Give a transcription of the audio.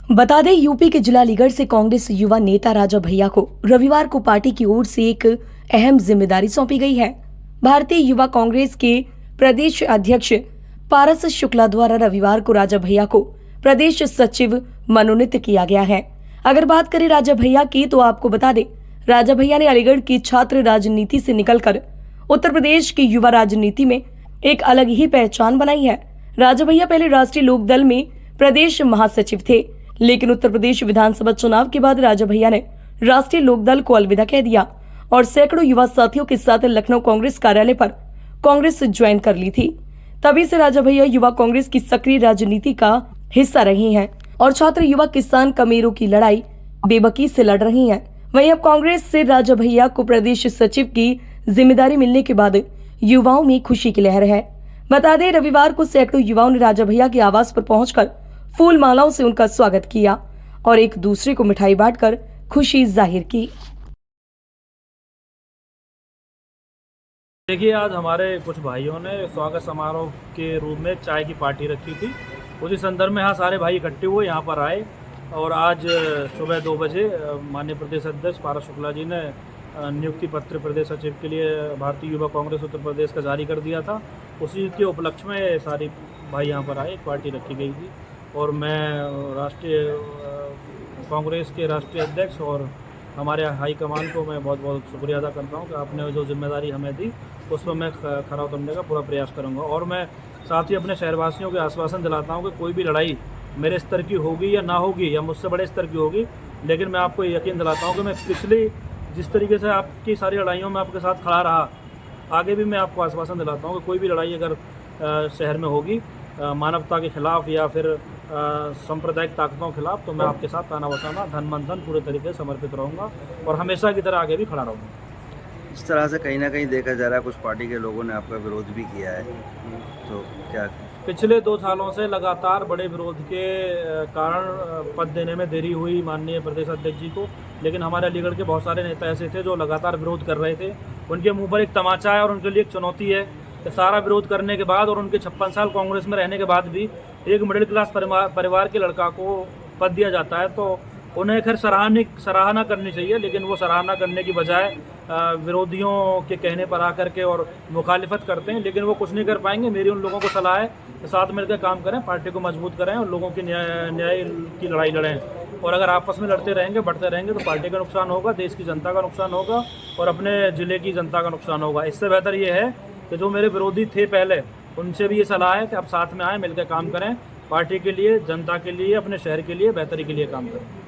बता दें, यूपी के जिला अलीगढ़ से कांग्रेस युवा नेता राजा भैया को रविवार को पार्टी की ओर से एक अहम जिम्मेदारी सौंपी गई है। भारतीय युवा कांग्रेस के प्रदेश अध्यक्ष पारस शुक्ला द्वारा रविवार को राजा भैया को प्रदेश सचिव मनोनीत किया गया है। अगर बात करें राजा भैया की, तो आपको बता दें, राजा भैया ने अलीगढ़ की छात्र राजनीति से निकलकर उत्तर प्रदेश की युवा राजनीति में एक अलग ही पहचान बनाई है। राजा भैया पहले राष्ट्रीय लोकदल में प्रदेश महासचिव थे, लेकिन उत्तर प्रदेश विधानसभा चुनाव के बाद राजा भैया ने राष्ट्रीय लोकदल को अलविदा कह दिया और सैकड़ों युवा साथियों के साथ लखनऊ कांग्रेस कार्यालय पर कांग्रेस ज्वाइन कर ली थी। तभी से राजा भैया युवा कांग्रेस की सक्रिय राजनीति का हिस्सा रही हैं और छात्र युवा किसान कमेरों की लड़ाई बेबाकी से लड़ रही हैं। वहीं अब कांग्रेस से राजा भैया को प्रदेश सचिव की जिम्मेदारी मिलने के बाद युवाओं में खुशी की लहर है। बता दें, रविवार को सैकड़ों युवाओं ने राजा भैया के आवास पर पहुंचकर फूल मालाओं से उनका स्वागत किया और एक दूसरे को मिठाई बांटकर खुशी जाहिर की। देखिए, आज हमारे कुछ भाइयों ने स्वागत समारोह के रूप में चाय की पार्टी रखी थी। उसी संदर्भ में यहाँ सारे भाई इकट्ठे हुए यहाँ पर आए और आज सुबह 2 बजे माननीय प्रदेश अध्यक्ष पारस शुक्ला जी ने नियुक्ति पत्र प्रदेश सचिव के लिए भारतीय युवा कांग्रेस उत्तर प्रदेश का जारी कर दिया था। उसी के उपलक्ष्य में सारी भाई यहाँ पर आए, एक पार्टी रखी गई थी और मैं राष्ट्रीय कांग्रेस के राष्ट्रीय अध्यक्ष और हमारे हाईकमान को मैं बहुत बहुत शुक्रिया अदा करता हूँ कि आपने जो जिम्मेदारी हमें दी उस पर मैं खरा उतरने का पूरा प्रयास करूँगा। और मैं साथ ही अपने शहरवासियों को आश्वासन दिलाता हूँ कि कोई भी लड़ाई मेरे स्तर की होगी या ना होगी या मुझसे बड़े स्तर की होगी, लेकिन मैं आपको यकीन दिलाता हूँ कि मैं पिछली जिस तरीके से आपकी सारी लड़ाइयों में आपके साथ खड़ा रहा, आगे भी मैं आपको आश्वासन दिलाता हूँ कि कोई भी लड़ाई अगर शहर में होगी मानवता के खिलाफ या फिर सांप्रदायिक ताकतों के खिलाफ, तो मैं आपके साथ ताना बसाना धन मन धन पूरे तरीके से समर्पित रहूँगा और हमेशा की तरह आगे भी खड़ा रहूँगा। इस तरह से कहीं ना कहीं देखा जा रहा है कुछ पार्टी के लोगों ने आपका विरोध भी किया है, तो क्या पिछले 2 सालों से लगातार बड़े विरोध के कारण पद देने में देरी हुई माननीय प्रदेश अध्यक्ष जी को, लेकिन हमारे अलीगढ़ के बहुत सारे नेता ऐसे थे जो लगातार विरोध कर रहे थे। उनके मुंह पर एक तमाचा है और उनके लिए एक चुनौती है कि सारा विरोध करने के बाद और उनके 56 साल कांग्रेस में रहने के बाद भी एक मिडिल क्लास परिवार के लड़का को पद दिया जाता है, तो उन्हें खैर सराहना करनी चाहिए, लेकिन वो सराहना करने की बजाय विरोधियों के कहने पर आकर के और मुखालिफत करते हैं, लेकिन वो कुछ नहीं कर पाएंगे। मेरी उन लोगों को सलाह है कि साथ मिलकर काम करें, पार्टी को मजबूत करें और लोगों की न्याय की लड़ाई लड़ें। और अगर आपस में लड़ते रहेंगे, बढ़ते रहेंगे, तो पार्टी का नुकसान होगा, देश की जनता का नुकसान होगा और अपने ज़िले की जनता का नुकसान होगा। इससे बेहतर ये है कि जो मेरे विरोधी थे पहले, उनसे भी ये सलाह है कि आप साथ में आएँ, मिलकर काम करें, पार्टी के लिए, जनता के लिए, अपने शहर के लिए, बेहतरी के लिए काम करें।